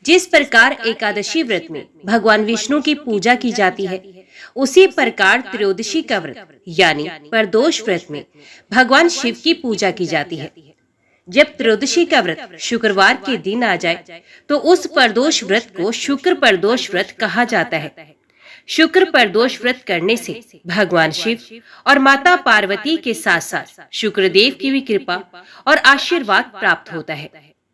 जिस प्रकार एकादशी व्रत में भगवान विष्णु की पूजा की जाती है, उसी प्रकार त्रयोदशी का व्रत यानी प्रदोष व्रत में भगवान शिव की पूजा की जाती है। जब त्रयोदशी का व्रत शुक्रवार के दिन आ जाए तो उस प्रदोष व्रत को शुक्र प्रदोष व्रत कहा जाता है। शुक्र प्रदोष व्रत करने से भगवान शिव और माता पार्वती के साथ साथ शुक्रदेव की भी कृपा और आशीर्वाद प्राप्त होता है।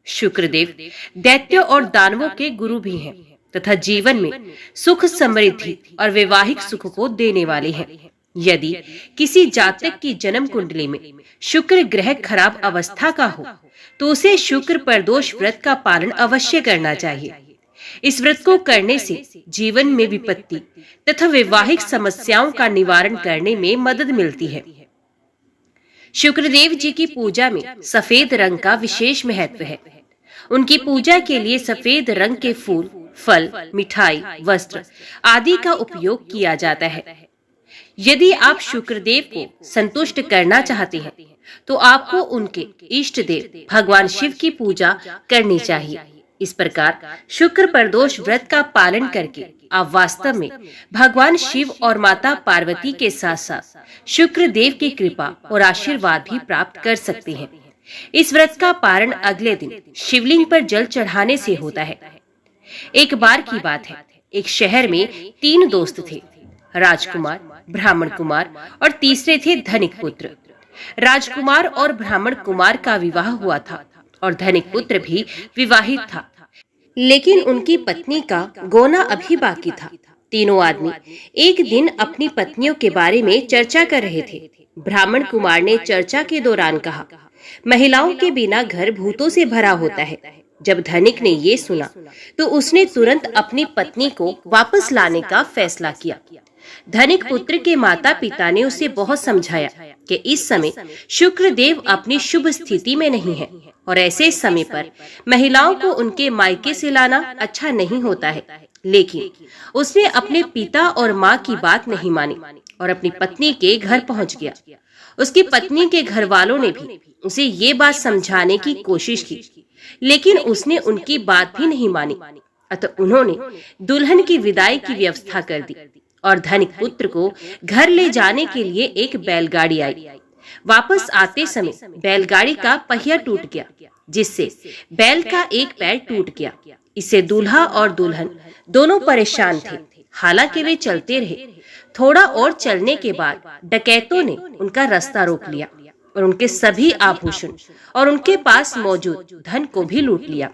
शुक्रदेव दैत्यों और दानवों के गुरु भी हैं तथा जीवन में सुख समृद्धि और वैवाहिक सुख को देने वाले हैं। यदि किसी जातक की जन्म कुंडली में शुक्र ग्रह खराब अवस्था का हो तो उसे शुक्र प्रदोष व्रत का पालन अवश्य करना चाहिए। इस व्रत को करने से जीवन में विपत्ति तथा वैवाहिक समस्याओं का निवारण करने में मदद मिलती है। शुक्रदेव जी की पूजा में सफेद रंग का विशेष महत्व है। उनकी पूजा के लिए सफेद रंग के फूल, फल, मिठाई, वस्त्र आदि का उपयोग किया जाता है। यदि आप शुक्रदेव को संतुष्ट करना चाहते हैं तो आपको उनके इष्ट देव भगवान शिव की पूजा करनी चाहिए। इस प्रकार शुक्र प्रदोष व्रत का पालन करके आप वास्तव में भगवान शिव और माता पार्वती के साथ साथ शुक्र देव की कृपा और आशीर्वाद भी प्राप्त कर सकते हैं। इस व्रत का पारण अगले दिन शिवलिंग पर जल चढ़ाने से होता है। एक बार की बात है, एक शहर में 3 दोस्त थे, राजकुमार, ब्राह्मण कुमार और तीसरे थे धनिक पुत्र। राजकुमार और ब्राह्मण कुमार का विवाह हुआ था और धनिक पुत्र भी विवाहित था, लेकिन उनकी पत्नी का गोना अभी बाकी था। तीनों आदमी एक दिन अपनी पत्नियों के बारे में चर्चा कर रहे थे। ब्राह्मण कुमार ने चर्चा के दौरान कहा, महिलाओं के बिना घर भूतों से भरा होता है। जब धनिक ने ये सुना तो उसने तुरंत अपनी पत्नी को वापस लाने का फैसला किया। धनिक पुत्र के माता पिता ने उसे बहुत समझाया कि इस समय शुक्र देव अपनी शुभ स्थिति में नहीं है और ऐसे समय पर महिलाओं को उनके मायके से लाना अच्छा नहीं होता है। लेकिन उसने अपने पिता और माँ की बात नहीं मानी और अपनी पत्नी के घर पहुँच गया। उसकी पत्नी के घर वालों ने भी उसे ये बात समझाने की कोशिश की, लेकिन उसने उनकी बात भी नहीं मानी। अतः उन्होंने दुल्हन की विदाई की व्यवस्था कर दी और धनिक पुत्र को घर ले जाने के लिए एक बैलगाड़ी आई। वापस आते समय बैलगाड़ी का पहिया टूट गया, जिससे बैल का एक पैर टूट गया। इससे दूल्हा और दुल्हन दोनों परेशान थे। हालांकि वे चलते रहे। थोड़ा और चलने के बाद डकैतों ने उनका रास्ता रोक लिया और उनके सभी आभूषण और उनके पास मौजूद धन को भी लूट लिया।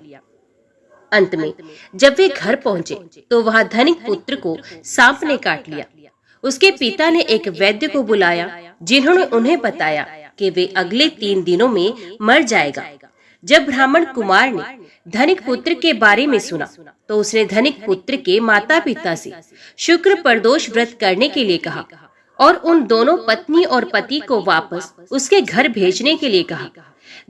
अंत में जब वे घर पहुंचे तो वहां धनिक पुत्र को सांप ने काट लिया। उसके पिता ने एक वैद्य को बुलाया, जिन्होंने उन्हें बताया कि वे अगले 3 दिनों में मर जाएगा। जब ब्राह्मण कुमार ने धनिक पुत्र के बारे में सुना तो उसने धनिक पुत्र के माता पिता से शुक्र प्रदोष व्रत करने के लिए कहा और उन दोनों पत्नी और पति को वापस उसके घर भेजने के लिए कहा।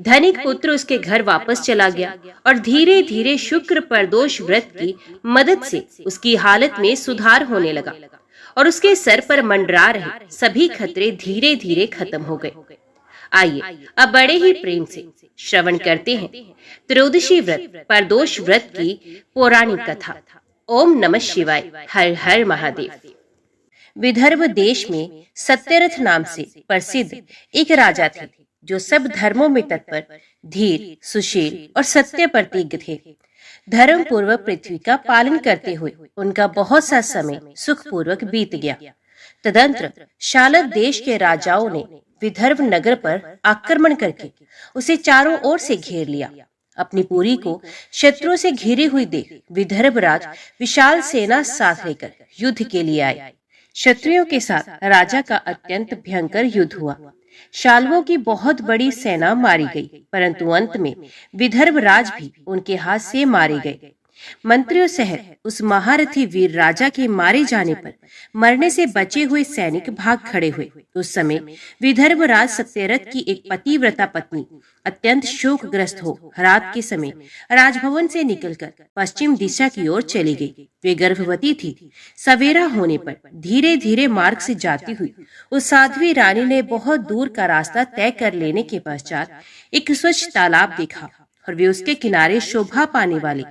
धनिक पुत्र उसके घर वापस चला गया और धीरे धीरे शुक्र प्रदोष व्रत की मदद से उसकी हालत में सुधार होने लगा और उसके सर पर मंडरा रहे सभी खतरे धीरे धीरे खत्म हो गए। आइए अब बड़े ही प्रेम से श्रवण करते हैं त्रयोदशी व्रत प्रदोष व्रत की पौराणिक कथा। ओम नमः शिवाय। हर हर महादेव। विदर्भ देश में सत्यरथ नाम से प्रसिद्ध एक राजा थे, जो सब धर्मों में तत्पर, धीर, सुशील और सत्य प्रतिज्ञ थे। धर्म पूर्वक पृथ्वी का पालन करते हुए उनका बहुत सा समय सुखपूर्वक बीत गया। तदंतर शालक देश के राजाओं ने विदर्भ नगर पर आक्रमण करके उसे चारों ओर से घेर लिया। अपनी पुरी को शत्रुओं से घिरी हुई देख विदर्भ राज विशाल सेना साथ लेकर युद्ध के लिए आए। क्षत्रियों के साथ राजा का अत्यंत भयंकर युद्ध हुआ। शालवों की बहुत बड़ी सेना मारी गई, परंतु अंत में विदर्भ राज भी उनके हाथ से मारे गए। मंत्रियों सहित उस महारथी वीर राजा के मारे जाने पर मरने से बचे हुए सैनिक भाग खड़े हुए। उस समय विदर्भ राज सत्यरथ की एक पतिव्रता पत्नी अत्यंत शोकग्रस्त हो रात के समय राजभवन से निकलकर पश्चिम दिशा की ओर चली गई। वे गर्भवती थी। सवेरा होने पर धीरे धीरे मार्ग से जाती हुई उस साध्वी रानी ने बहुत दूर का रास्ता तय कर लेने के पश्चात एक स्वच्छ तालाब देखा और वे उसके किनारे शोभा पाने वाले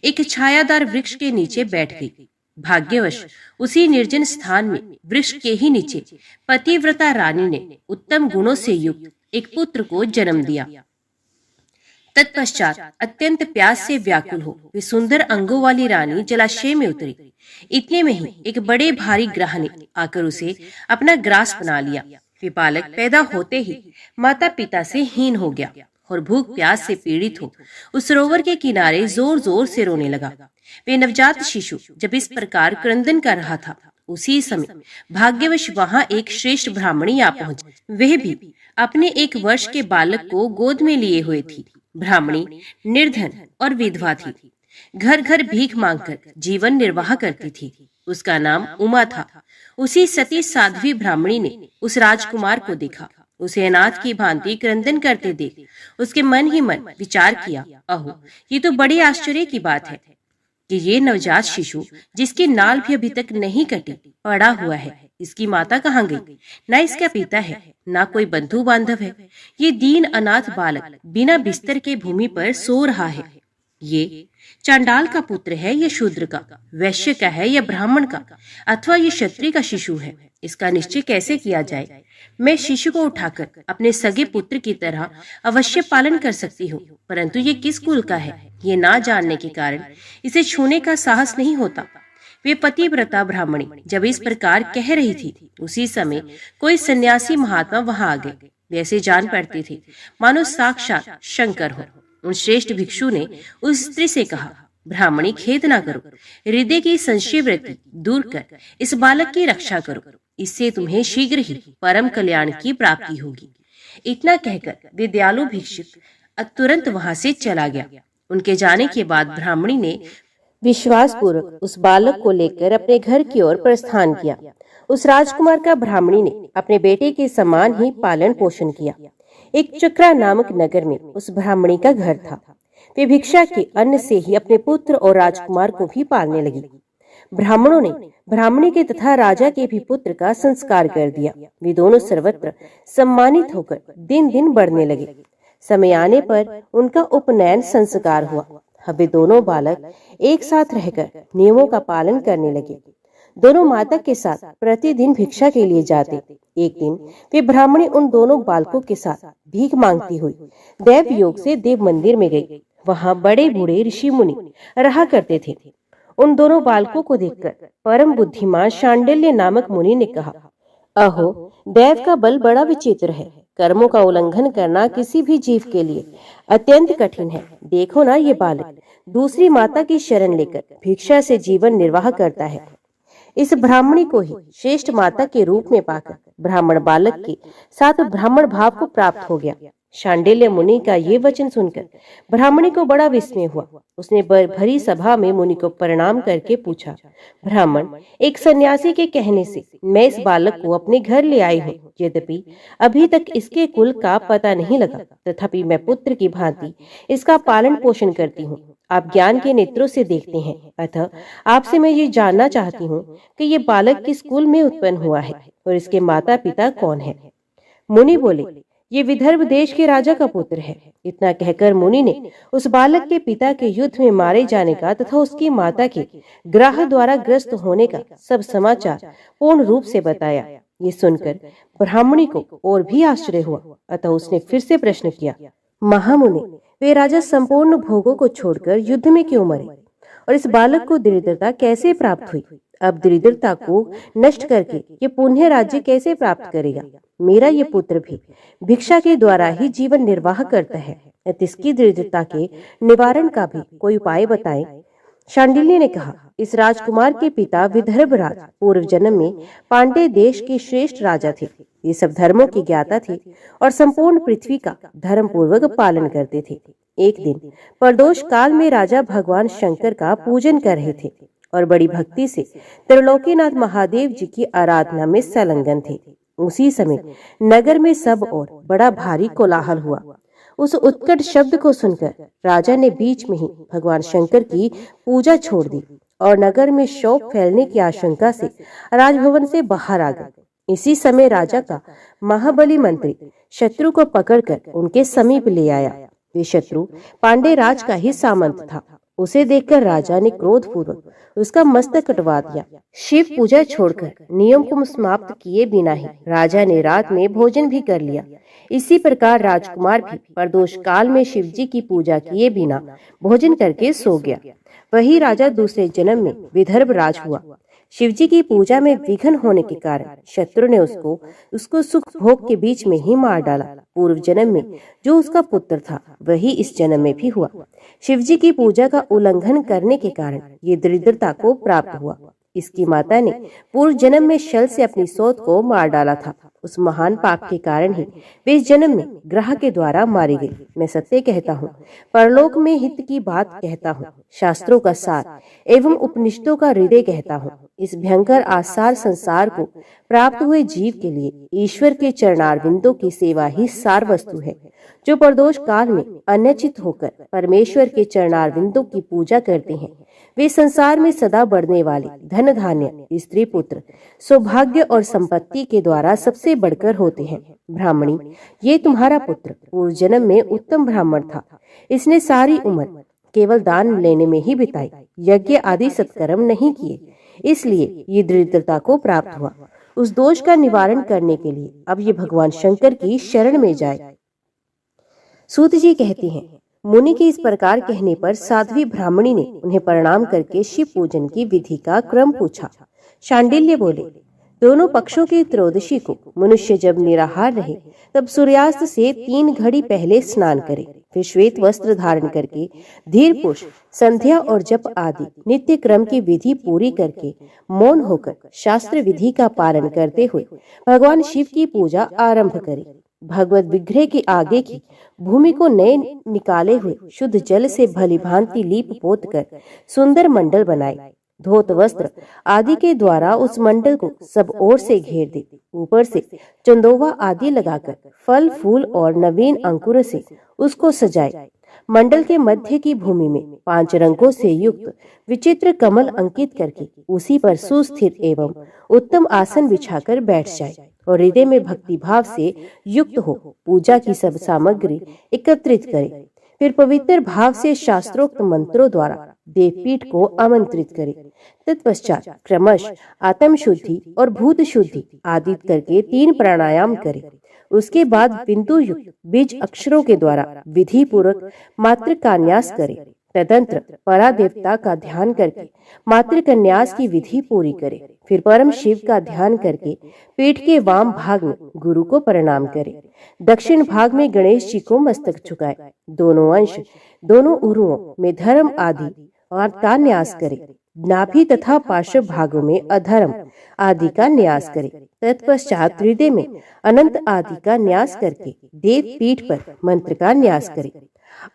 एक छायादार वृक्ष के नीचे बैठ गई। भाग्यवश उसी निर्जन स्थान में वृक्ष के ही नीचे पतिव्रता रानी ने उत्तम गुणों से युक्त एक पुत्र को जन्म दिया। तत्पश्चात अत्यंत प्यास से व्याकुल हो वे सुंदर अंगों वाली रानी जलाशय में उतरी। इतने में ही एक बड़े भारी ग्रह ने आकर उसे अपना ग्रास बना लिया। वे बालक पैदा होते ही माता पिता से हीन हो गया और भूख प्यास से पीड़ित हो उस सरोवर के किनारे जोर जोर से रोने लगा। वे नवजात शिशु जब इस प्रकार क्रंदन कर रहा था, उसी समय भाग्यवश वहां एक श्रेष्ठ ब्राह्मणी आ पहुंची। वह भी अपने 1 वर्ष के बालक को गोद में लिए हुए थी। ब्राह्मणी निर्धन और विधवा थी, घर घर भीख मांगकर जीवन निर्वाह करती थी। उसका नाम उमा था। उसी सती साध्वी ब्राह्मणी ने उस राजकुमार को देखा। उसे अनाथ की भांति क्रंदन करते देख उसके मन ही मन विचार किया, अहो ये तो बड़े आश्चर्य की बात है कि ये नवजात शिशु जिसकी नाल भी अभी तक नहीं कटी पड़ा हुआ है, इसकी माता कहाँ गई? ना इसका पिता है, ना कोई बंधु बांधव है। ये दीन अनाथ बालक बिना बिस्तर के भूमि पर सो रहा है। ये चांडाल का पुत्र है या शूद्र का, वैश्य का है या ब्राह्मण का, अथवा ये क्षत्रिय का शिशु है? इसका निश्चय कैसे किया जाए? मैं शिशु को उठाकर अपने सगे पुत्र की तरह अवश्य पालन कर सकती हूँ, परंतु ये किस कुल का है ये ना जानने के कारण इसे छूने का साहस नहीं होता। वे पतिव्रता ब्राह्मणी जब इस प्रकार कह रही थी, उसी समय कोई सन्यासी महात्मा वहां आ गए। वैसे जान पड़ते थे मानो साक्षात शंकर हो। उन श्रेष्ठ भिक्षु ने उस स्त्री से कहा, ब्राह्मणी खेद ना करो, हृदय की संशय वृत्ति दूर कर इस बालक की रक्षा करो, इससे तुम्हें शीघ्र ही परम कल्याण की प्राप्ति होगी। इतना कहकर वे दयालु भिक्षुक तुरंत वहां से चला गया। उनके जाने के बाद ब्राह्मणी ने विश्वास पूर्वक उस बालक को लेकर अपने घर की ओर प्रस्थान किया। उस राजकुमार का ब्राह्मणी ने अपने बेटे के समान ही पालन पोषण किया। एक चक्रा नामक नगर में उस ब्राह्मणी का घर था। वे भिक्षा के अन्न से ही अपने पुत्र और राजकुमार को भी पालने लगी। ब्राह्मणों ने ब्राह्मणी के तथा राजा के भी पुत्र का संस्कार कर दिया। वे दोनों सर्वत्र सम्मानित होकर दिन दिन बढ़ने लगे। समय आने पर उनका उपनयन संस्कार हुआ। अब वे दोनों बालक एक साथ रहकर नियमों का पालन करने लगे। दोनों माता के साथ प्रतिदिन भिक्षा के लिए जाते। एक दिन वे ब्राह्मणी उन दोनों बालकों के साथ भीख मांगती हुई देव योग से देव मंदिर में गई। वहां बड़े बूढ़े ऋषि मुनि रहा करते थे। उन दोनों बालकों को देखकर परम बुद्धिमान शांडिल्य नामक मुनि ने कहा, अहो देव का बल बड़ा विचित्र है। कर्मों का उल्लंघन करना किसी भी जीव के लिए अत्यंत कठिन है। देखो ना, ये बालक दूसरी माता की शरण लेकर भिक्षा से जीवन निर्वाह करता है। इस ब्राह्मणी को ही श्रेष्ठ माता के रूप में पाकर ब्राह्मण बालक के साथ ब्राह्मण भाव को प्राप्त हो गया। शांडिल्य मुनि का ये वचन सुनकर ब्राह्मणी को बड़ा विस्मय हुआ। उसने भरी सभा में मुनि को प्रणाम करके पूछा, ब्राह्मण, एक सन्यासी के कहने से मैं इस बालक को अपने घर ले आई हूँ। यद्यपि अभी तक इसके कुल का पता नहीं लगा, तथापि मैं पुत्र की भांति इसका पालन पोषण करती हूँ। आप ज्ञान के नेत्रों से देखते हैं, अतः आपसे मैं ये जानना चाहती हूँ कि ये बालक किस कुल में उत्पन्न हुआ है और इसके माता पिता कौन है? मुनि बोले, ये विदर्भ देश के राजा का पुत्र है। इतना कहकर मुनि ने उस बालक के पिता के युद्ध में मारे जाने का तथा उसकी माता के ग्राह द्वारा ग्रस्त होने का सब समाचार पूर्ण रूप से बताया। ये सुनकर ब्राह्मणी को और भी आश्चर्य हुआ। अतः उसने फिर से प्रश्न किया, महामुनि, वे राजा संपूर्ण भोगों को छोड़कर युद्ध में क्यों मरे और इस बालक को दरिद्रता कैसे प्राप्त हुई? अब दरिद्रता को नष्ट करके ये पुण्य राज्य कैसे प्राप्त करेगा? मेरा ये पुत्र भी भिक्षा के द्वारा ही जीवन निर्वाह करता है। इसकी दरिद्रता के निवारण का भी कोई उपाय बताएं। शांडिल्य ने कहा, इस राजकुमार के पिता विदर्भ राज पूर्व जन्म में पांडे देश के श्रेष्ठ राजा थे। ये सब धर्मों की ज्ञाता थे और संपूर्ण पृथ्वी का धर्म पूर्वक पालन करते थे। एक दिन प्रदोष काल में राजा भगवान शंकर का पूजन कर रहे थे और बड़ी भक्ति से त्रिलोकीनाथ महादेव जी की आराधना में संलग्न थे। उसी समय नगर में सब ओर बड़ा भारी कोलाहल हुआ। उस उत्कट शब्द को सुनकर राजा ने बीच में ही भगवान शंकर की पूजा छोड़ दी और नगर में शोक फैलने की आशंका से राजभवन से बाहर आ गए। इसी समय राजा का महाबली मंत्री शत्रु को पकड़कर उनके समीप ले आया। वे शत्रु पांडे राज का ही सामंत था। उसे देखकर राजा ने क्रोधपूर्वक उसका मस्तक कटवा दिया। शिव पूजा छोड़कर नियम को समाप्त किए बिना ही राजा ने रात में भोजन भी कर लिया। इसी प्रकार राजकुमार भी प्रदोष काल में शिव जी की पूजा किए बिना भोजन करके सो गया। वही राजा दूसरे जन्म में विदर्भ राज हुआ। शिव जी की पूजा में विघ्न होने के कारण शत्रु ने उसको सुख भोग के बीच में ही मार डाला। पूर्व जन्म में जो उसका पुत्र था वही इस जन्म में भी हुआ। शिव जी की पूजा का उल्लंघन करने के कारण ये दरिद्रता को प्राप्त हुआ। इसकी माता ने पूर्व जन्म में शल से अपनी सौत को मार डाला था। उस महान पाप के कारण ही वे इस जन्म में ग्रह के द्वारा मारी गई। मैं सत्य कहता हूँ, परलोक में हित की बात कहता हूँ, शास्त्रों का सार एवं उपनिषदों का हृदय कहता हूँ। इस भयंकर आसार संसार को प्राप्त हुए जीव के लिए ईश्वर के चरणारविंदों की सेवा ही सार वस्तु है। जो प्रदोष काल में अन्यचित होकर परमेश्वर के चरणारविंदों की पूजा करते हैं, वे संसार में सदा बढ़ने वाले धन धान्य, स्त्री पुत्र, सौभाग्य और संपत्ति के द्वारा सबसे बढ़कर होते हैं। ब्राह्मणी, ये तुम्हारा पुत्र पूर्व जन्म में उत्तम ब्राह्मण था। इसने सारी उम्र केवल दान लेने में ही बिताई, यज्ञ आदि सत्कर्म नहीं किए, इसलिए ये दरिद्रता को प्राप्त हुआ। उस दोष का निवारण करने के लिए अब ये भगवान शंकर की शरण में जाए। सूत जी कहते हैं, मुनि के इस प्रकार कहने पर साध्वी ब्राह्मणी ने उन्हें प्रणाम करके शिव पूजन की विधि का क्रम पूछा। शांडिल्य बोले, दोनों पक्षों की त्रयोदशी को मनुष्य जब निराहार रहे तब सूर्यास्त से 3 घड़ी पहले स्नान करे, फिर श्वेत वस्त्र धारण करके धीर पुरुष संध्या और जप आदि नित्य क्रम की विधि पूरी करके मौन होकर शास्त्र विधि का पालन करते हुए भगवान शिव की पूजा आरंभ करे। भगवत विग्रह के आगे की भूमि को नए निकाले हुए शुद्ध जल से भली भांति लीप पोत कर सुंदर मंडल बनाए। धोत वस्त्र आदि के द्वारा उस मंडल को सब ओर से घेर दे। ऊपर से चंदोवा आदि लगाकर फल फूल और नवीन अंकुर से उसको सजाए। मंडल के मध्य की भूमि में 5 रंगों से युक्त विचित्र कमल अंकित करके उसी पर सुस्थिर एवं उत्तम आसन बिछाकर बैठ जाए और हृदय में भक्ति भाव से युक्त हो पूजा की सब सामग्री एकत्रित करे। फिर पवित्र भाव से शास्त्रोक्त मंत्रों द्वारा देवपीठ को आमंत्रित करे। तत्पश्चात क्रमश आत्म शुद्धि और भूत शुद्धि आदि करके 3 प्राणायाम करे। उसके बाद बिंदु युक्त बीज अक्षरों के द्वारा विधि पूर्वक मात्र का न्यास करे। तदंतर परा देवता का ध्यान करके मात्र कन्यास की विधि पूरी करे। फिर परम शिव का ध्यान करके पीठ के वाम भाग में गुरु को प्रणाम करे। दक्षिण भाग में गणेश जी को मस्तक झुकाए। दोनों अंश दोनों उरुओं में धर्म आदि का न्यास करे। नाभि तथा पार्श्व भागों में अधर्म आदि का न्यास करे। तत्पश्चात हृदय में अनंत आदि का न्यास करके देव पीठ पर मंत्र का न्यास करे।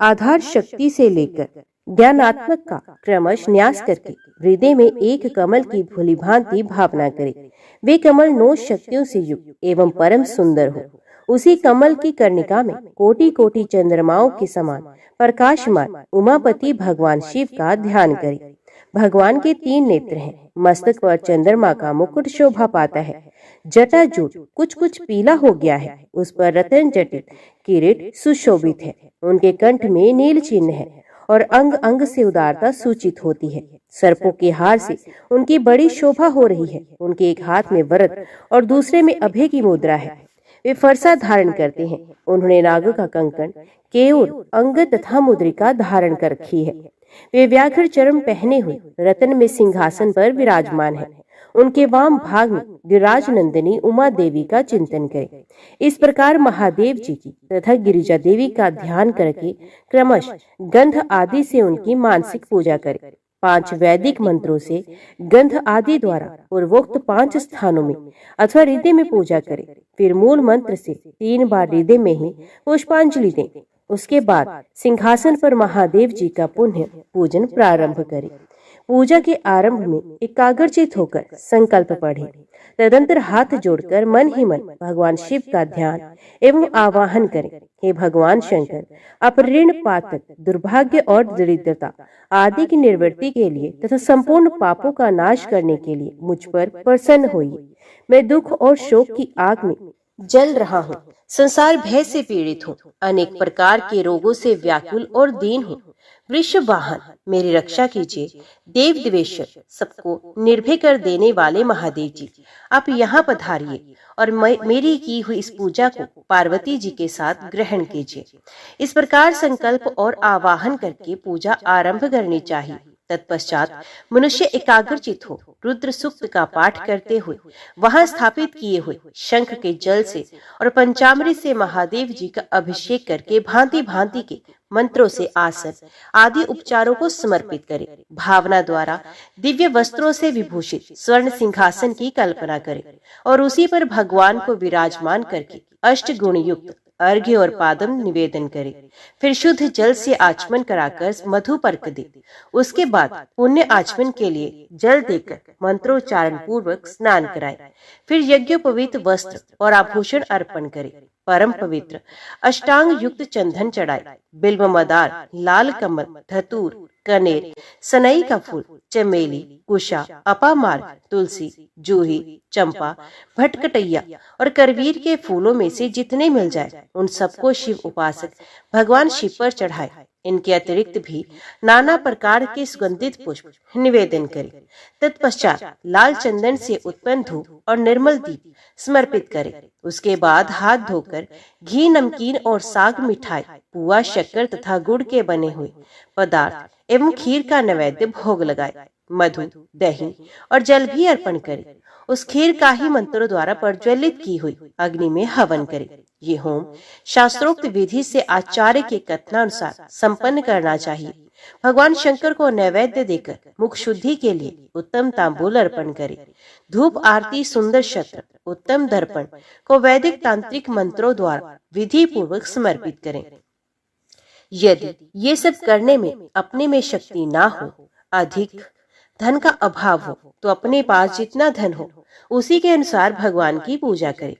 आधार शक्ति से लेकर ज्ञानात्मक का क्रमश न्यास करके हृदय में एक कमल की भली भांति भावना करे। वे कमल 9 शक्तियों से युक्त एवं परम सुंदर हो। उसी कमल की कर्णिका में कोटि कोटि चंद्रमाओं के समान प्रकाशमान उमापति भगवान शिव का ध्यान करे। भगवान के 3 नेत्र हैं। मस्तक पर चंद्रमा का मुकुट शोभा पाता है। जटा जो कुछ कुछ पीला हो गया है, उस पर रत्न जटित किरीट सुशोभित है। उनके कंठ में नील चिन्ह है और अंग अंग से उदारता सूचित होती है। सर्पों के हार से उनकी बड़ी शोभा हो रही है। उनके एक हाथ में वरद और दूसरे में अभय की मुद्रा है। वे फरसा धारण करते हैं। उन्होंने नाग का कंकण, केयूर, अंग तथा मुद्रिका धारण कर रखी है। वे व्याघ्र चर्म पहने हुए रत्न में सिंहासन पर विराजमान है। उनके वाम भाग में गिरिराज नंदिनी उमा देवी का चिंतन करें। इस प्रकार महादेव जी की तथा गिरिजा देवी का ध्यान करके क्रमश गंध आदि से उनकी मानसिक पूजा करें। 5 वैदिक मंत्रों से गंध आदि द्वारा पूर्वोक्त 5 स्थानों में अथवा हृदय में पूजा करें। फिर मूल मंत्र से 3 बार हृदय में ही पुष्पांजलि दें। उसके बाद सिंहासन पर महादेव जी का पुण्य पूजन प्रारंभ करें। पूजा के आरंभ में एकाग्रचित होकर संकल्प पढ़े। तदंतर हाथ जोड़कर मन ही मन भगवान शिव का ध्यान एवं आवाहन करें। हे भगवान शंकर, आप ऋण, पातक, दुर्भाग्य और दरिद्रता आदि की निवृत्ति के लिए तथा संपूर्ण पापों का नाश करने के लिए मुझ पर प्रसन्न होइए। मैं दुख और शोक की आग में जल रहा हूँ, संसार भय से पीड़ित हूँ, अनेक प्रकार के रोगों से व्याकुल और दीन हूँ। वृषभ वाहन मेरी रक्षा कीजिए। देव देवेश्वर सबको निर्भय कर देने वाले महादेव जी, आप यहाँ पधारिए और मेरी की हुई इस पूजा को पार्वती जी के साथ ग्रहण कीजिए। इस प्रकार संकल्प और आवाहन करके पूजा आरंभ करनी चाहिए। तत्पश्चात मनुष्य एकाग्रचित हो रुद्र सूक्त का पाठ करते हुए वहां स्थापित किए हुए शंख के जल से और पंचामृत से महादेव जी का अभिषेक करके भांति भांति के मंत्रों से आसन आदि उपचारों को समर्पित करें। भावना द्वारा दिव्य वस्त्रों से विभूषित स्वर्ण सिंहासन की कल्पना करें और उसी पर भगवान को विराजमान करके अष्ट गुण युक्त अर्घ्य और पादम निवेदन करे। फिर शुद्ध जल से आचमन कराकर मधु पर्क दे। उसके बाद पुण्य आचमन के लिए जल देकर मंत्रोच्चारण पूर्वक स्नान कराए। फिर यज्ञोपवीत वस्त्र और आभूषण अर्पण करे। परम पवित्र अष्टांग युक्त चंदन चढ़ाए। बिल्व मदार, लाल कमल, धतूर, कनेर, सनई का फूल, चमेली, कुशा, अपामार्ग, तुलसी, जूही, चंपा, भटकटैया और करवीर के फूलों में से जितने मिल जाए उन सबको शिव उपासक भगवान शिव पर चढ़ाए। इनके अतिरिक्त भी नाना प्रकार के सुगंधित पुष्प निवेदन करें। तत्पश्चात लाल चंदन से उत्पन्न धूप और निर्मल दीप समर्पित करें। उसके बाद हाथ धोकर घी, नमकीन और साग, मिठाई, पुआ, शक्कर तथा गुड़ के बने हुए पदार्थ एवं खीर का नैवेद्य भोग लगाए। मधु, दही और जल भी अर्पण करें। उस खीर का ही मंत्रों द्वारा प्रज्वलित की हुई अग्नि में हवन करें। ये होम शास्त्रोक्त विधि से आचार्य के कथनानुसार संपन्न करना चाहिए। भगवान शंकर को नैवेद्य देकर मुख शुद्धि के लिए उत्तम तांबूल अर्पण करें। धूप आरती, सुंदर शस्त्र, उत्तम दर्पण को वैदिक तांत्रिक मंत्रों द्वारा विधि पूर्वक समर्पित करें। यदि ये सब करने में अपने में शक्ति ना हो, अधिक धन का अभाव हो, तो अपने पास जितना धन हो उसी के अनुसार भगवान की पूजा करें।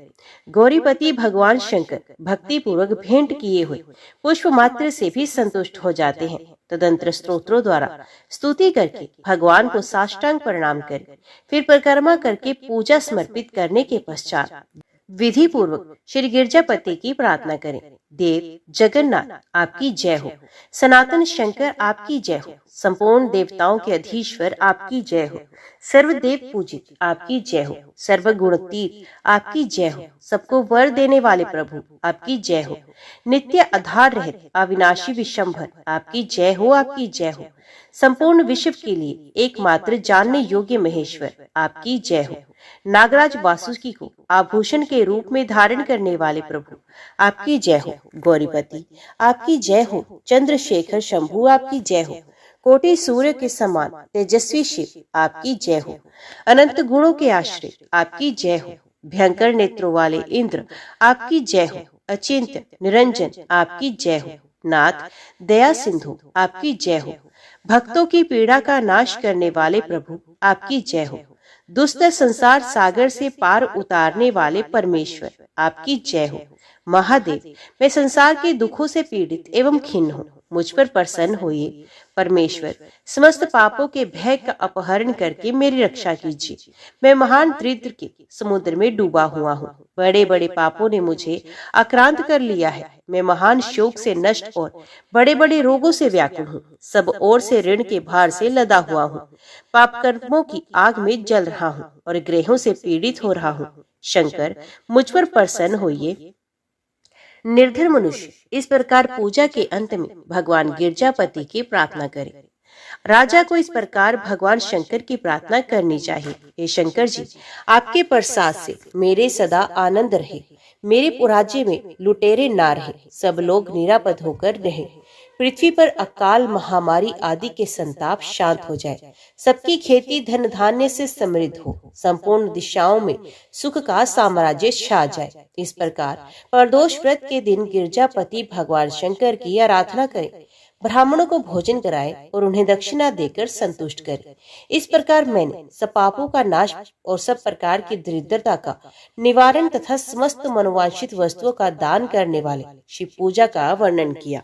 गौरीपति भगवान शंकर भक्ति पूर्वक भेंट किए हुए पुष्प मात्र से भी संतुष्ट हो जाते हैं। तदंतर स्तोत्रों द्वारा स्तुति करके भगवान को साष्टांग प्रणाम करें। फिर परिक्रमा करके पूजा समर्पित करने के पश्चात विधि पूर्वक श्री गिरजापति की प्रार्थना करें। देव जगन्नाथ आपकी जय हो, सनातन शंकर आपकी जय हो, संपूर्ण देवताओं के अधीश्वर आपकी जय हो, सर्वदेव पूजित आपकी जय हो, सर्वगुणतीत आपकी जय हो, सबको वर देने वाले प्रभु आपकी जय हो, नित्य आधार रहित अविनाशी विशंभर आपकी जय हो, आपकी जय हो, संपूर्ण विश्व के लिए एकमात्र जानने योग्य महेश्वर आपकी जय हो, नागराज वासुकी को आभूषण के रूप में धारण करने वाले प्रभु आपकी जय हो, गौरीपति आपकी जय हो, चंद्रशेखर शंभु आपकी जय हो, कोटि सूर्य के समान तेजस्वी शिव आपकी जय हो, अनंत गुणों के आश्रय आपकी जय हो, भयंकर नेत्रों वाले इंद्र आपकी जय हो, अचिंत्य निरंजन आपकी जय हो, नाथ दया सिंधु आपकी जय हो, भक्तों की पीड़ा का नाश करने वाले प्रभु आपकी जय हो, दुष्ट संसार सागर से पार उतारने वाले परमेश्वर आपकी जय हो। महादेव, मैं संसार के दुखों से पीड़ित एवं खिन्न हूँ, मुझ पर प्रसन्न होइए। परमेश्वर, समस्त पापों के भय का अपहरण करके मेरी रक्षा कीजिए। मैं महान दरिद्र के समुद्र में डूबा हुआ हूँ, बड़े बड़े पापों ने मुझे आक्रांत कर लिया है। मैं महान शोक से नष्ट और बड़े बड़े रोगों से व्याकुल हूँ, सब ओर से ऋण के भार से लदा हुआ हूँ, पाप कर्मों की आग में जल रहा हूँ और ग्रहों से पीड़ित हो रहा हूँ। शंकर, मुझ पर प्रसन्न होइए। निर्धन मनुष्य इस प्रकार पूजा के अंत में भगवान गिरजापति की प्रार्थना करे। राजा को इस प्रकार भगवान शंकर की प्रार्थना करनी चाहिए। हे शंकर जी, आपके प्रसाद से मेरे सदा आनंद रहे, मेरे राज्य में लुटेरे ना रहे, सब लोग निरापद होकर रहे, पृथ्वी पर अकाल महामारी आदि के संताप शांत हो जाए, सबकी खेती धन धान्य से समृद्ध हो, संपूर्ण दिशाओं में सुख का साम्राज्य छा जाए। इस प्रकार प्रदोष व्रत के दिन गिरजापति भगवान शंकर की आराधना करें, ब्राह्मणों को भोजन कराए और उन्हें दक्षिणा देकर संतुष्ट करे। इस प्रकार मैंने सब पापों का नाश और सब प्रकार की दरिद्रता का निवारण तथा समस्त मनोवांछित वस्तुओं का दान करने वाले शिव पूजा का वर्णन किया।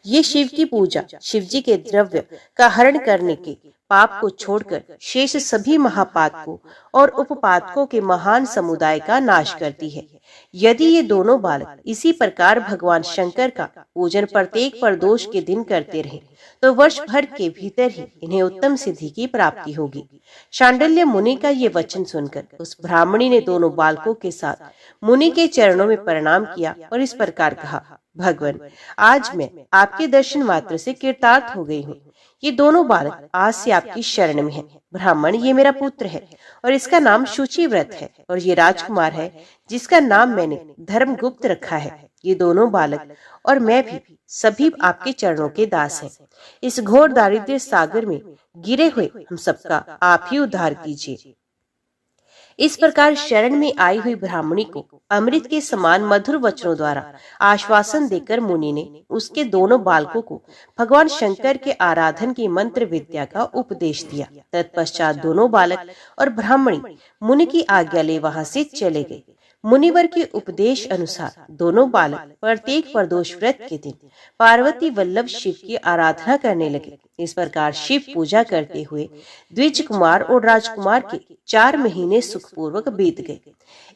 ये शिव की पूजा शिव जी के द्रव्य का हरण करने के पाप को छोड़कर शेष सभी महापातकों और उपपातकों के महान समुदाय का नाश करती है। यदि ये दोनों बालक इसी प्रकार भगवान शंकर का पूजन प्रत्येक प्रदोष के दिन करते रहे तो वर्ष भर के भीतर ही इन्हें उत्तम सिद्धि की प्राप्ति होगी। शांडिल्य मुनि का ये वचन सुनकर उस ब्राह्मणी ने दोनों बालकों के साथ मुनि के चरणों में प्रणाम किया और इस प्रकार कहा, भगवान, आज मैं आपके दर्शन मात्र से कृतार्थ हो गई हूँ। ये दोनों बालक आज से आपकी शरण में हैं। ब्राह्मण, ये मेरा पुत्र है और इसका नाम शुचिव्रत है, और ये राजकुमार है जिसका नाम मैंने धर्मगुप्त रखा है। ये दोनों बालक और मैं भी सभी आपके चरणों के दास हैं। इस घोर दारिद्र्य सागर में गिरे हुए हम सबका आप ही उद्धार कीजिए। इस प्रकार शरण में आई हुई ब्राह्मणी को अमृत के समान मधुर वचनों द्वारा आश्वासन देकर मुनि ने उसके दोनों बालकों को भगवान शंकर के आराधन की मंत्र विद्या का उपदेश दिया। तत्पश्चात दोनों बालक और ब्राह्मणी मुनि की आज्ञा ले वहां से चले गए। मुनिवर के उपदेश अनुसार दोनों बालक प्रत्येक प्रदोष व्रत के दिन पार्वती वल्लभ शिव की आराधना करने लगे। इस प्रकार शिव पूजा करते हुए द्विज कुमार और राजकुमार के 4 महीने सुखपूर्वक बीत गए।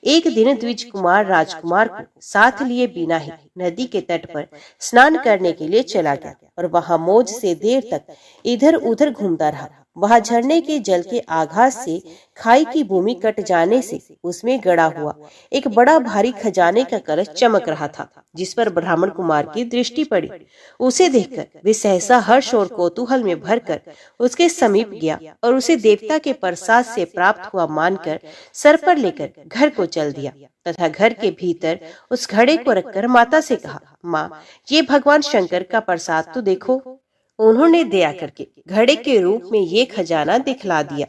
एक दिन द्विज कुमार राजकुमार को साथ लिए बिना ही नदी के तट पर स्नान करने के लिए चला गया और वहां मौज से देर तक इधर उधर घूमता रहा। वहां झरने के जल के आघात से खाई की भूमि कट जाने से उसमें गड़ा हुआ एक बड़ा भारी खजाने का कलश चमक रहा था, जिस पर ब्राह्मण कुमार की दृष्टि पड़ी। उसे देखकर वे सहसा हर्ष और कौतूहल में भरकर उसके समीप गया और उसे देवता के प्रसाद से प्राप्त हुआ मानकर सर पर लेकर घर को चल दिया तथा घर के भीतर उस घड़े को रखकर माता से कहा, माँ, ये भगवान शंकर का प्रसाद तो देखो। उन्होंने दया करके घड़े के रूप में ये खजाना दिखला दिया।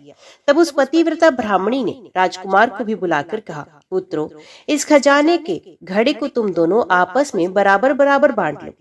तब उस पतिव्रता ब्राह्मणी ने राजकुमार को भी बुलाकर कहा, पुत्रो, इस खजाने के घड़े को तुम दोनों आपस में बराबर बराबर बांट लो।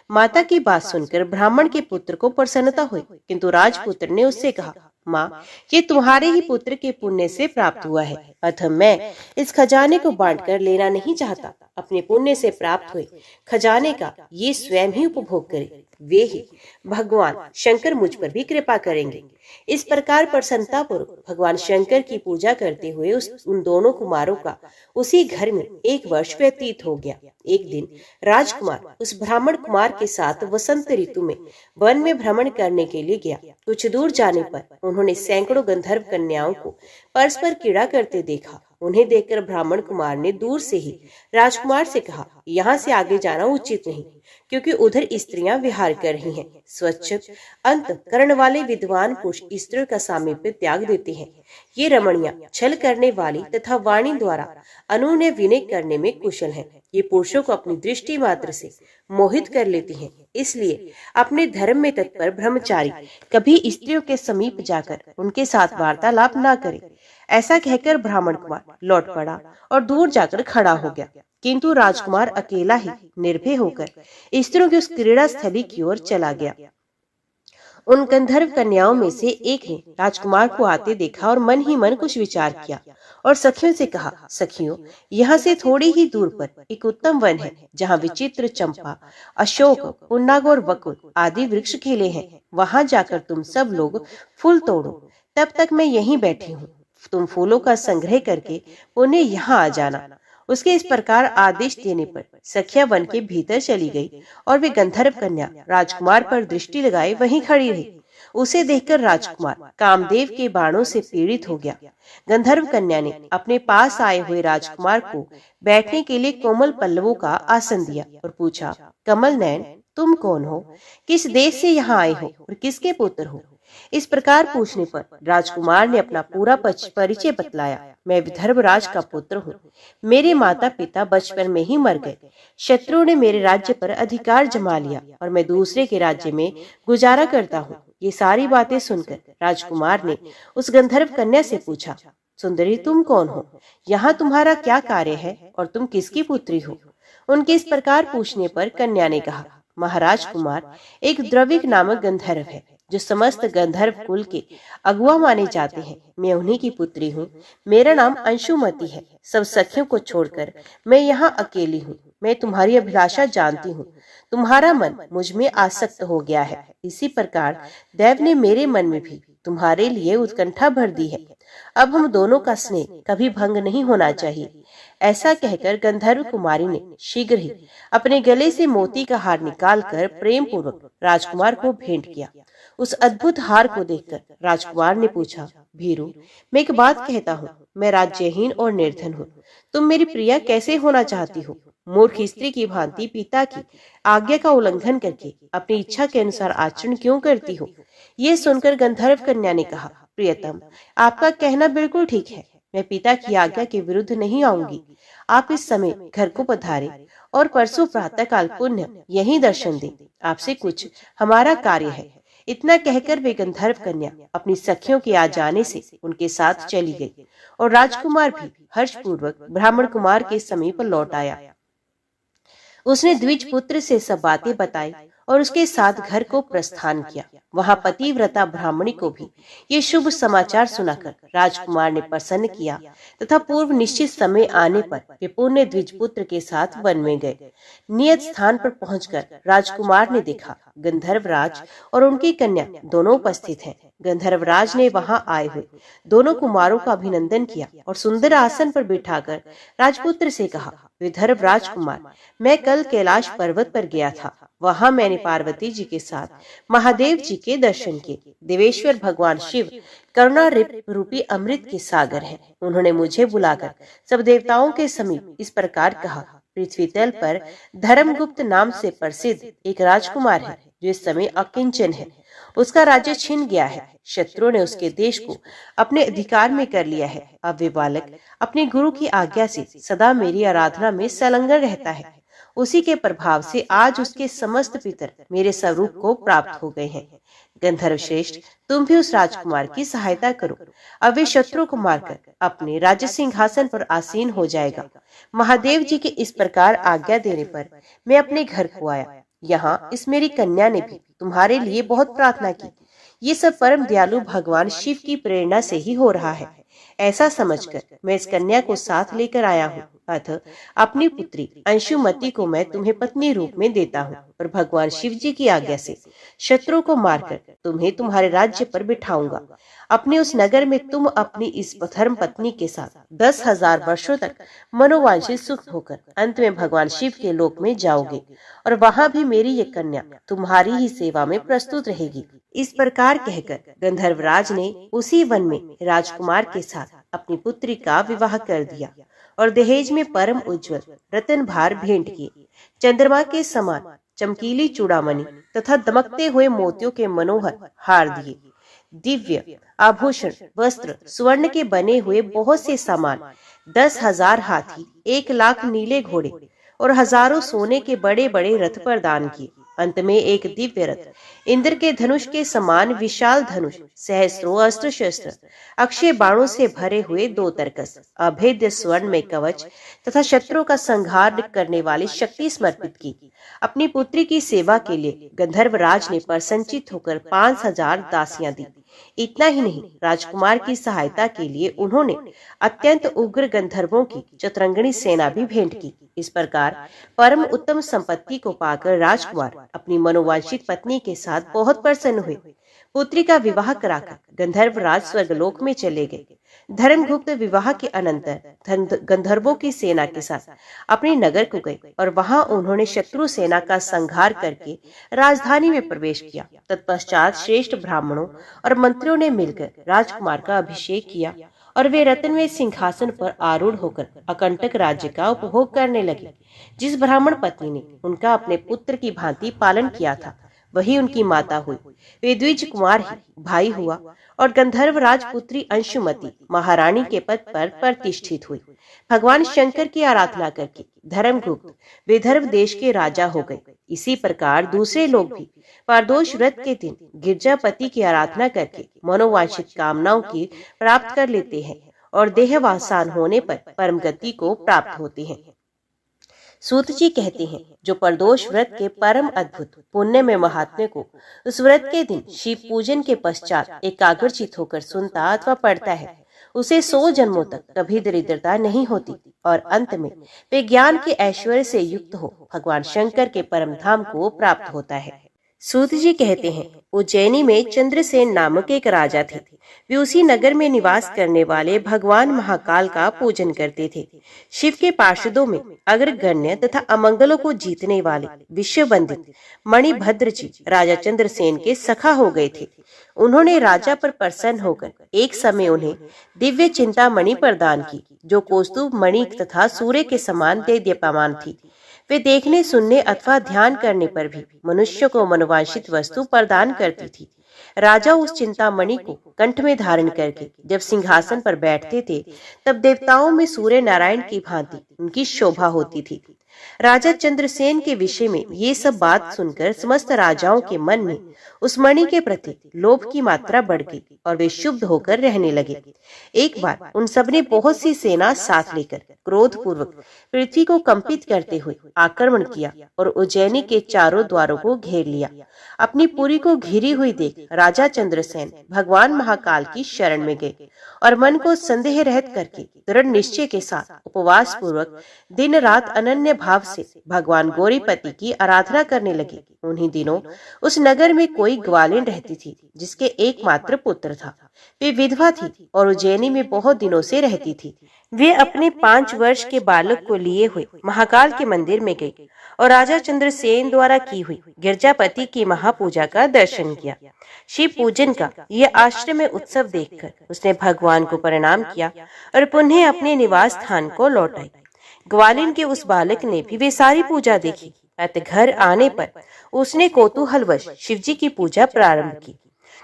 माता की बात सुनकर ब्राह्मण के पुत्र को प्रसन्नता हुई, किंतु राजपुत्र ने उससे कहा, माँ, ये तुम्हारे ही पुत्र के पुण्य से प्राप्त हुआ है, अतः मैं इस खजाने को बांटकर लेना नहीं चाहता। अपने पुण्य से प्राप्त हुए खजाने का ये स्वयं ही उपभोग करे। वे ही भगवान शंकर मुझ पर भी कृपा करेंगे। इस प्रकार प्रसन्नता पूर्वक भगवान शंकर की पूजा करते हुए उन दोनों कुमारों का उसी घर में 1 वर्ष व्यतीत हो गया। एक दिन राजकुमार उस ब्राह्मण कुमार के साथ वसंत ऋतु में वन में भ्रमण करने के लिए गया। कुछ दूर जाने पर उन्होंने सैकड़ों गंधर्व कन्याओं को परस्पर क्रीड़ा करते देखा। उन्हें देखकर ब्राह्मण कुमार ने दूर से ही राजकुमार से कहा, यहाँ से आगे जाना उचित नहीं, क्योंकि उधर स्त्रियां विहार कर रही हैं। स्वच्छ अंतःकरण वाले विद्वान पुरुष स्त्रियों का सामीप्य त्याग देते हैं। ये रमणियां छल करने वाली तथा वाणी द्वारा अनुनय विनय करने में कुशल हैं। ये पुरुषों को अपनी दृष्टि मात्र से मोहित कर लेती हैं। इसलिए अपने धर्म में तत्पर ब्रह्मचारी कभी स्त्रियों के समीप जाकर उनके साथ वार्तालाप न करे। ऐसा कहकर ब्राह्मण कुमार लौट पड़ा और दूर जाकर खड़ा हो गया, किंतु राजकुमार अकेला ही निर्भय होकर स्त्रियों की उस क्रीड़ा स्थली की ओर चला गया। उन गंधर्व कन्याओं में से एक ने राजकुमार को आते देखा और मन ही मन कुछ विचार किया और सखियों से कहा, सखियों, यहाँ से थोड़ी ही दूर पर एक उत्तम वन है, जहाँ विचित्र चंपा, अशोक, पुन्नाग और वकुल आदि वृक्ष खिले हैं। वहां जाकर तुम सब लोग फूल तोड़ो, तब तक मैं यहीं बैठी हूँ। तुम फूलों का संग्रह करके उन्हें यहाँ आ जाना। उसके इस प्रकार आदेश देने पर सखिया वन के भीतर चली गई और वे गंधर्व कन्या राजकुमार पर दृष्टि लगाए वहीं खड़ी रही। उसे देखकर राजकुमार कामदेव के बाणों से पीड़ित हो गया। गंधर्व कन्या ने अपने पास आए हुए राजकुमार को बैठने के लिए कोमल पल्लवों का आसन दिया और पूछा, कमल नयन, तुम कौन हो? किस देश से यहाँ आए हो और किसके पुत्र हो? इस प्रकार पूछने पर राजकुमार ने अपना पूरा परिचय बतलाया। मैं विदर्भ राज का पुत्र हूँ। मेरे माता पिता बचपन में ही मर गए। शत्रुओं ने मेरे राज्य पर अधिकार जमा लिया और मैं दूसरे के राज्य में गुजारा करता हूँ। ये सारी बातें सुनकर राजकुमार ने उस गंधर्व कन्या से पूछा, सुंदरी, तुम कौन हो? यहाँ तुम्हारा क्या कार्य है और तुम किसकी पुत्री हो? उनके इस प्रकार पूछने पर कन्या ने कहा, महाराज कुमार, एक द्रविक नामक गंधर्व है जो समस्त गंधर्व कुल के अगुआ माने जाते हैं। मैं उन्हीं की पुत्री हूँ। मेरा नाम अंशुमति है। सब सखियों को छोड़कर मैं यहाँ अकेली हूँ। मैं तुम्हारी अभिलाषा जानती हूँ। तुम्हारा मन मुझ में आसक्त हो गया है। इसी प्रकार देव ने मेरे मन में भी तुम्हारे लिए उत्कंठा भर दी है। अब हम दोनों का स्नेह कभी भंग नहीं होना चाहिए। ऐसा कहकर गंधर्व कुमारी ने शीघ्र ही अपने गले से मोती का हार निकालकर प्रेम पूर्वक राजकुमार को भेंट किया। उस अद्भुत हार को देखकर राजकुमार ने पूछा, भीरू, मैं एक बात कहता हूँ, मैं राज्यहीन और निर्धन हूँ। तुम मेरी प्रिया कैसे होना चाहती हो? मूर्ख स्त्री की भांति पिता की आज्ञा का उल्लंघन करके अपनी इच्छा के अनुसार आचरण क्यों करती हो? ये सुनकर गंधर्व कन्या ने कहा, प्रियतम, आपका कहना बिल्कुल ठीक है। मैं पिता की आज्ञा के विरुद्ध नहीं आऊंगी। आप इस समय घर को पधारे और परसों प्रातः काल पुण्य यही दर्शन दें। आपसे कुछ हमारा कार्य है। इतना कहकर वे गंधर्व कन्या अपनी सखियों के आ जाने से उनके साथ चली गई और राजकुमार भी हर्षपूर्वक ब्राह्मण कुमार के समीप लौट आया। उसने द्विज पुत्र से सब बातें बताई और उसके साथ घर को प्रस्थान किया। वहां पतिव्रता ब्राह्मणी को भी ये शुभ समाचार सुनाकर राजकुमार ने प्रसन्न किया तथा पूर्व निश्चित समय आने पर वे पुण्य द्विज पुत्र के साथ वन में गए। नियत स्थान पर पहुंचकर राजकुमार ने देखा गंधर्वराज और उनकी कन्या दोनों उपस्थित हैं। गंधर्वराज ने वहां आए हुए दोनों कुमारों का अभिनंदन किया और सुंदर आसन पर बिठाकर राजपुत्र से कहा, विदर्भ राजकुमार, मैं कल कैलाश पर्वत पर गया था। वहां मैंने पार्वती जी के साथ महादेव जी के दर्शन किए। देवेश्वर भगवान शिव करुणा रूपी अमृत के सागर हैं। उन्होंने मुझे बुलाकर सब देवताओं के समीप इस प्रकार कहा, पृथ्वी तल पर धर्मगुप्त नाम से प्रसिद्ध एक राजकुमार है जो इस समय अकिंचन है। उसका राज्य छिन गया है। शत्रु ने उसके देश को अपने अधिकार में कर लिया है। अब वे बालक अपने गुरु की आज्ञा से सदा मेरी आराधना में संलग्न रहता है। उसी के प्रभाव से आज उसके समस्त पितर मेरे स्वरूप को प्राप्त हो गए हैं। गंधर्व श्रेष्ठ, तुम भी उस राजकुमार की सहायता करो। अब वे शत्रु को मारकर अपने राज्य सिंहासन पर आसीन हो जाएगा। महादेव जी के इस प्रकार आज्ञा देने पर मैं अपने घर को आया। यहाँ इस मेरी कन्या ने भी तुम्हारे लिए बहुत प्रार्थना की। ये सब परम दयालु भगवान शिव की प्रेरणा से ही हो रहा है। ऐसा समझकर मैं इस कन्या को साथ लेकर आया हूँ। अतः अपनी पुत्री अंशुमति को मैं तुम्हें पत्नी रूप में देता हूँ और भगवान शिव जी की आज्ञा से शत्रु को मारकर तुम्हें तुम्हारे राज्य पर बिठाऊंगा। अपने उस नगर में तुम अपनी इस धर्म पत्नी के साथ 10,000 वर्षों तक मनोवांछित सुख होकर अंत में भगवान शिव के लोक में जाओगे और वहां भी मेरी ये कन्या तुम्हारी ही सेवा में प्रस्तुत रहेगी। इस प्रकार कहकर गंधर्वराज ने उसी वन में राजकुमार के साथ अपनी पुत्री का विवाह कर दिया और दहेज में परम उज्जवल रतन भार भेंट किए। चंद्रमा के समान चमकीली चूड़ामणि तथा दमकते हुए मोतियों के मनोहर हार दिए। दिव्य आभूषण, वस्त्र, स्वर्ण के बने हुए बहुत से सामान, 10,000 हाथी, 1,00,000 नीले घोड़े और हजारों सोने के बड़े बड़े रथ प्रदान किए। अंत में एक दिव्य रथ, इंद्र के धनुष के समान विशाल धनुष, सहस्त्रों अस्त्र शस्त्र, अक्षय बाणों से भरे हुए 2 तरकस, अभेद्य स्वर्ण में कवच तथा शत्रुओं का संहार करने वाली शक्ति समर्पित की। अपनी पुत्री की सेवा के लिए गंधर्वराज ने प्रसन्नचित होकर 5,000 दासियां दी। इतना ही नहीं, राजकुमार की सहायता के लिए उन्होंने अत्यंत उग्र गंधर्वों की चतुरंगणी सेना भी भेंट की। इस प्रकार परम उत्तम संपत्ति को पाकर राजकुमार अपनी मनोवांछित पत्नी के साथ बहुत प्रसन्न हुए। पुत्री का विवाह कराकर गंधर्वराज स्वर्गलोक में चले गए। धर्मगुप्त विवाह के अनंतर गंधर्वों की सेना के साथ अपने नगर को गए और वहां उन्होंने शत्रु सेना का संहार करके राजधानी में प्रवेश किया। तत्पश्चात श्रेष्ठ ब्राह्मणों और मंत्रियों ने मिलकर राजकुमार का अभिषेक किया और वे रत्नमय सिंहासन पर आरूढ़ होकर अकंटक राज्य का उपभोग करने लगे। जिस ब्राह्मण पत्नी ने उनका अपने पुत्र की भांति पालन किया था, वही उनकी माता हुई। वे द्विज कुमार ही भाई हुआ और गंधर्व राजपुत्री अंशुमति महारानी के पद पर प्रतिष्ठित हुई। भगवान शंकर की आराधना करके धर्मगुप्त विदर्भ देश के राजा हो गए। इसी प्रकार दूसरे लोग भी प्रदोष व्रत के दिन गिरजापति की आराधना करके मनोवांछित कामनाओं की प्राप्त कर लेते हैं और देहवासान होने पर परम गति को प्राप्त होते हैं। सूत जी कहते हैं, जो प्रदोष व्रत के परम अद्भुत पुण्य में महात्म्य को उस व्रत के दिन शिव पूजन के पश्चात एकाग्रचित होकर सुनता अथवा पढ़ता है, उसे 100 जन्मों तक कभी दरिद्रता नहीं होती और अंत में वे ज्ञान के ऐश्वर्य से युक्त हो भगवान शंकर के परम धाम को प्राप्त होता है। सूत जी कहते हैं, उज्जैनी में चंद्रसेन नामक एक राजा थे। वे उसी नगर में निवास करने वाले भगवान महाकाल का पूजन करते थे। शिव के पार्षदों में अग्रगण्य तथा अमंगलों को जीतने वाले विश्व वंदित मणिभद्र जी राजा चंद्रसेन के सखा हो गए थे। उन्होंने राजा पर प्रसन्न होकर एक समय उन्हें दिव्य चिंतामणि प्रदान की, जो कौस्तुभ मणि तथा सूर्य के समान देदीप्यमान थी। वे देखने, सुनने अथवा ध्यान करने पर भी मनुष्य को मनोवांछित वस्तु प्रदान करती थी। राजा उस चिंतामणि को कंठ में धारण करके जब सिंहासन पर बैठते थे, तब देवताओं में सूर्य नारायण की भांति उनकी शोभा होती थी। राजा चंद्रसेन के विषय में ये सब बात सुनकर समस्त राजाओं के मन में उस मणि के प्रति लोभ की मात्रा बढ़ गई और वे शुद्ध होकर रहने लगे। एक बार उन सब ने बहुत सी सेना साथ लेकर क्रोध पूर्वक पृथ्वी को कंपित करते हुए आक्रमण किया और उज्जैनी के चारों द्वारों को घेर लिया। अपनी पुरी को घिरी हुई देख राजा चंद्रसेन भगवान महाकाल की शरण में गए और मन को संदेह रहित करके दृढ़ निश्चय के साथ उपवास पूर्वक दिन रात अनन्य भाव से भगवान गौरीपति की आराधना करने लगे। उन्हीं दिनों उस नगर में कोई ग्वालिन रहती थी, जिसके एकमात्र पुत्र था। वे विधवा थी और उज्जैनी में बहुत दिनों से रहती थी। वे अपने 5 वर्ष के बालक को लिए हुए महाकाल के मंदिर में गई और राजा चंद्रसेन द्वारा की हुई गिरजापति की महापूजा का दर्शन किया। शिव पूजन का यह आश्रम में उत्सव देखकर उसने भगवान को प्रणाम किया और पुनः अपने निवास स्थान को लौट आई। ग्वालिन के उस बालक ने भी वे सारी पूजा देखी। अतः घर आने पर उसने कौतूहलवश शिवजी की पूजा प्रारंभ की,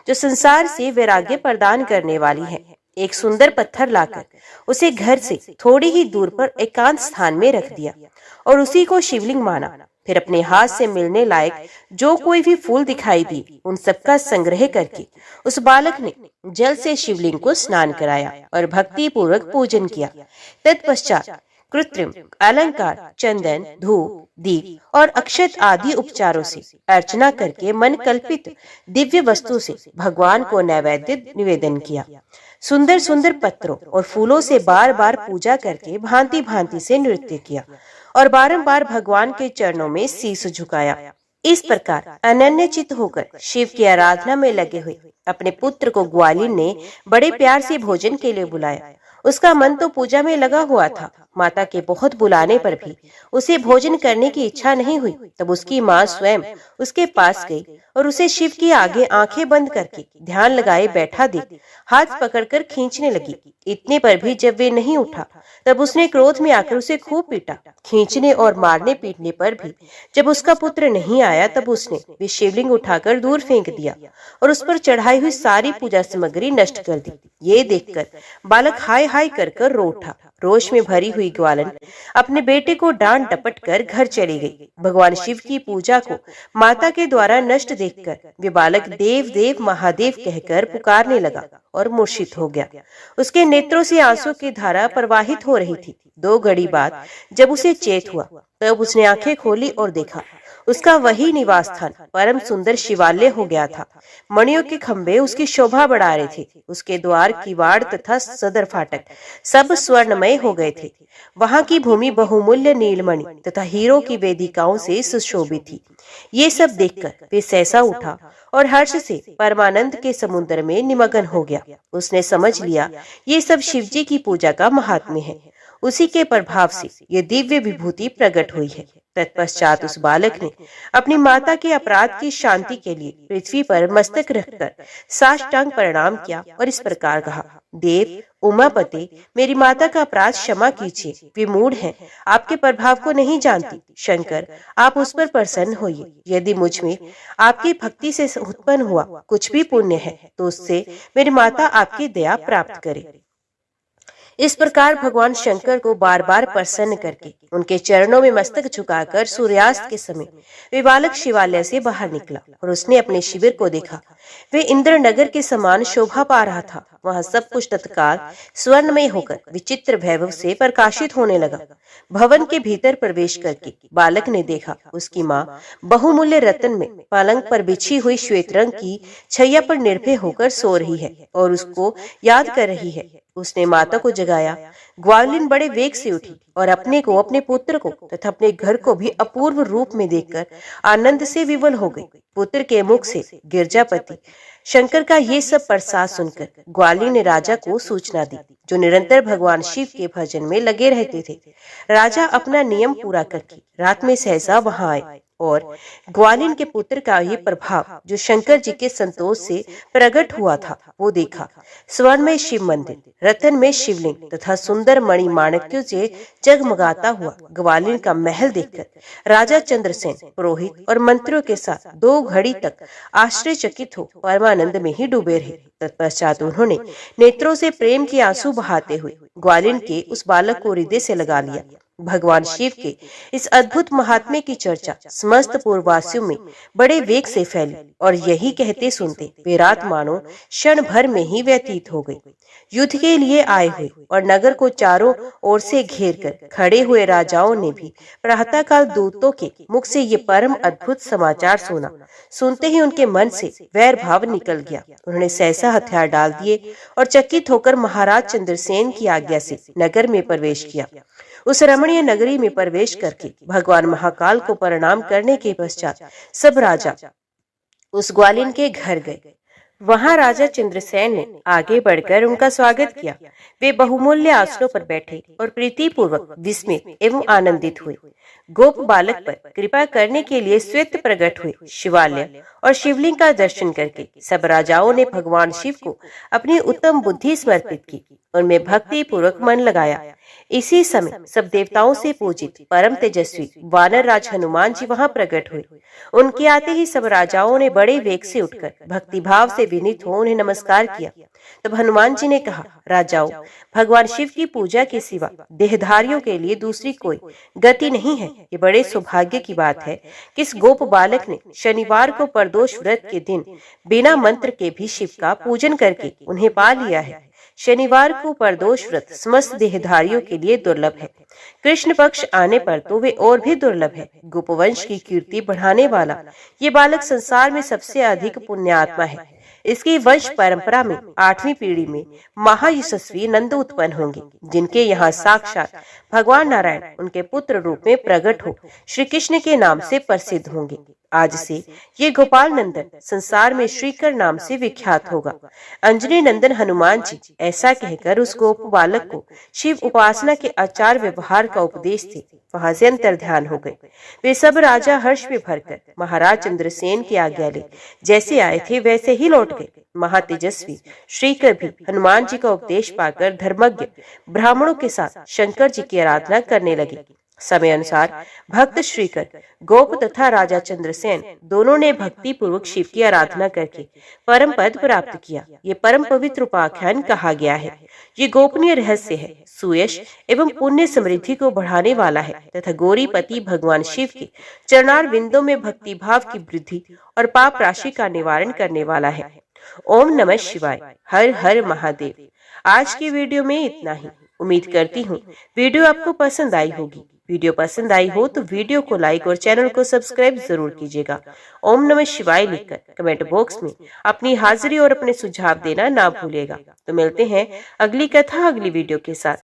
जो संसार से वैराग्य प्रदान करने वाली है। एक सुंदर पत्थर लाकर उसे घर से थोड़ी ही दूर पर एकांत स्थान में रख दिया और उसी को शिवलिंग माना। फिर अपने हाथ से मिलने लायक जो कोई भी फूल दिखाई दी, उन सबका संग्रह करके उस बालक ने जल से शिवलिंग को स्नान कराया और भक्ति पूर्वक पूजन किया। तत्पश्चात कृत्रिम अलंकार, चंदन, धूप, दीप और अक्षत आदि उपचारों से अर्चना करके मन कल्पित दिव्य वस्तु से भगवान को नैवेद्य निवेदन किया। सुंदर सुंदर पत्रों और फूलों से बार बार पूजा करके भांति भांति से नृत्य किया और बारंबार भगवान के चरणों में शीश झुकाया। इस प्रकार अनन्य चित्त होकर शिव की आराधना में लगे हुए अपने पुत्र को ग्वालिन ने बड़े प्यार से भोजन के लिए बुलाया। उसका मन तो पूजा में लगा हुआ था। माता के बहुत बुलाने पर भी उसे भोजन करने की इच्छा नहीं हुई। तब उसकी माँ स्वयं उसके पास गई और उसे शिव की आगे आंखें बंद करके ध्यान लगाए बैठा देख हाथ पकड़कर खींचने लगी। इतने पर भी जब वे नहीं उठा, तब उसने क्रोध में आकर उसे खूब पीटा। खींचने और मारने पीटने पर भी जब उसका पुत्र नहीं आया, तब उसने वे शिवलिंग उठाकर दूर फेंक दिया और उस पर चढ़ाई हुई सारी पूजा सामग्री नष्ट कर दी। ये देखकर बालक हाय हाय कर रो उठा। रोष में भरी हुई ग्वालिन अपने बेटे को डांट डपट कर घर चली गई। भगवान शिव की पूजा को माता के द्वारा नष्ट देखकर वे बालक देव देव महादेव कहकर पुकारने लगा और मूर्छित हो गया। उसके नेत्रों से आंसू की धारा प्रवाहित हो रही थी। 2 घड़ी बाद जब उसे चेत हुआ, तब उसने आंखें खोली और देखा उसका वही निवास स्थान परम सुंदर शिवालय हो गया था। मणियों के खंभे उसकी शोभा बढ़ा रहे थे। उसके द्वार, किवाड़ तथा सदर फाटक सब स्वर्णमय हो गए थे। वहां की भूमि बहुमूल्य नीलमणि तथा हीरो की वेदिकाओं से सुशोभित थी। ये सब देखकर वे सहसा उठा और हर्ष से परमानंद के समुद्र में निमग्न हो गया। उसने समझ लिया ये सब शिवजी की पूजा का महात्म्य है। उसी के प्रभाव से ये दिव्य विभूति प्रकट हुई है। तत्पश्चात उस बालक ने अपनी माता के अपराध की शांति के लिए पृथ्वी पर मस्तक रखकर साष्टांग प्रणाम किया और इस प्रकार कहा, देव उमापते, मेरी माता का अपराध क्षमा कीजिए। वे मूढ़ हैं, आपके प्रभाव को नहीं जानती। शंकर, आप उस पर प्रसन्न होइए। यदि मुझ में आपकी भक्ति से उत्पन्न हुआ कुछ भी पुण्य है, तो उससे मेरी माता आपकी दया प्राप्त करे। इस प्रकार भगवान शंकर को बार बार प्रसन्न करके उनके चरणों में मस्तक झुकाकर सूर्यास्त के समय वे बालक शिवालय से बाहर निकला और उसने अपने शिविर को देखा। वे इंद्र नगर के समान शोभा पा रहा था। वहां सब कुछ तत्काल स्वर्णमय होकर विचित्र वैभव से प्रकाशित होने लगा। भवन के भीतर प्रवेश करके बालक ने देखा उसकी माँ बहुमूल्य रत्न में पलंग पर बिछी हुई श्वेत रंग की छैया पर निर्भय होकर सो रही है और उसको याद कर रही है। उसने माता को जगाया। ग्वालिन बड़े वेग से उठी और अपने को, अपने पुत्र को तथा अपने घर को भी अपूर्व रूप में देखकर आनंद से विवल हो गई। पुत्र के मुख से गिरजापति शंकर का ये सब प्रसाद सुनकर ग्वालिन ने राजा को सूचना दी, जो निरंतर भगवान शिव के भजन में लगे रहते थे। राजा अपना नियम पूरा करके रात में सहसा वहां आए और ग्वालिन के पुत्र का ये प्रभाव, जो शंकर जी के संतोष से प्रकट हुआ था, वो देखा। स्वर्ण में शिव मंदिर, रतन में शिवलिंग तथा सुंदर मणि माणिक्यों से जगमगाता हुआ ग्वालिन का महल देखकर राजा चंद्रसेन पुरोहित और मंत्रियों के साथ 2 घड़ी तक आश्चर्यचकित हो परमानंद में ही डूबे रहे। तत्पश्चात उन्होंने नेत्रों से प्रेम के आंसू बहाते हुए ग्वालिन के उस बालक को हृदय से लगा लिया। भगवान शिव के इस अद्भुत महात्म्य की चर्चा समस्त पूर्ववासियों में बड़े वेग से फैली और यही कहते सुनते वे रात मानो क्षण भर में ही व्यतीत हो गई। युद्ध के लिए आए हुए और नगर को चारों ओर से घेर कर खड़े हुए राजाओं ने भी प्रातःकाल दूतों के मुख से ये परम अद्भुत समाचार सुना। सुनते ही उनके मन से वैर भाव निकल गया। उन्होंने सहसा हथियार डाल दिए और चकित होकर महाराज चंद्रसेन की आज्ञा से नगर में प्रवेश किया। उस रमणीय नगरी में प्रवेश करके भगवान महाकाल को प्रणाम करने के पश्चात सब राजा उस ग्वालिन के घर गए। वहां राजा चंद्रसेन ने आगे बढ़कर उनका स्वागत किया। वे बहुमूल्य आसनों पर बैठे और प्रीतिपूर्वक विस्मित एवं आनंदित हुए। गोप बालक पर कृपा करने के लिए श्वेत प्रकट हुए शिवालय और शिवलिंग का दर्शन करके सब राजाओं ने भगवान शिव को अपनी उत्तम बुद्धि समर्पित की, उनमें भक्ति पूर्वक मन लगाया। इसी समय सब देवताओं से पूजित परम तेजस्वी वानर राज हनुमान जी वहां प्रकट हुए। उनके आते ही सब राजाओं ने बड़े वेग से उठकर भक्ति भाव से विनीत हो उन्हें नमस्कार किया। तब हनुमान जी ने कहा, राजाओं, भगवान शिव की पूजा के सिवा देहधारियों के लिए दूसरी कोई गति नहीं है। ये बड़े सौभाग्य की बात है कि इस गोप बालक ने शनिवार को प्रदोष व्रत के दिन बिना मंत्र के भी शिव का पूजन करके उन्हें पा लिया है। शनिवार को प्रदोष व्रत समस्त देहधारियों के लिए दुर्लभ है। कृष्ण पक्ष आने पर तो वे और भी दुर्लभ है। गोपवंश की कीर्ति बढ़ाने वाला ये बालक संसार में सबसे अधिक पुण्यात्मा है। इसकी वंश परंपरा में 8वीं पीढ़ी में महायशस्वी नंद उत्पन्न होंगे, जिनके यहाँ साक्षात भगवान नारायण उनके पुत्र रूप में प्रकट हो श्री कृष्ण के नाम से प्रसिद्ध होंगे। आज से ये गोपाल नंदन संसार में श्रीकर नाम से विख्यात होगा। अंजनी नंदन हनुमान जी ऐसा कहकर उस गोप बालक को शिव उपासना के आचार व्यवहार का उपदेश थे वहां से अंतर ध्यान हो गए। वे सब राजा हर्ष में भरकर महाराज चंद्रसेन की आज्ञा ले जैसे आए थे वैसे ही लौट गए। महातेजस्वी श्रीकर भी हनुमान जी का उपदेश पाकर धर्मज्ञ ब्राह्मणों के साथ शंकर जी की आराधना करने लगे। समय अनुसार भक्त श्रीकर, गोप तथा राजा चंद्रसेन दोनों ने भक्ति पूर्वक शिव की आराधना करके परम पद प्राप्त किया। ये परम पवित्र उपाख्यान कहा गया है। ये गोपनीय रहस्य है, सुयश एवं पुण्य समृद्धि को बढ़ाने वाला है तथा गौरीपति भगवान शिव के चरणार बिंदों में भक्ति भाव की वृद्धि और पाप राशि का निवारण करने वाला है। ओम नमः शिवाय। हर हर महादेव। आज की वीडियो में इतना ही। उम्मीद करती हूँ वीडियो आपको पसंद आई होगी। वीडियो पसंद आई हो तो वीडियो को लाइक और चैनल को सब्सक्राइब जरूर कीजिएगा। ओम नमः शिवाय लिखकर कमेंट बॉक्स में अपनी हाजिरी और अपने सुझाव देना ना भूलिएगा। तो मिलते हैं अगली कथा अगली वीडियो के साथ।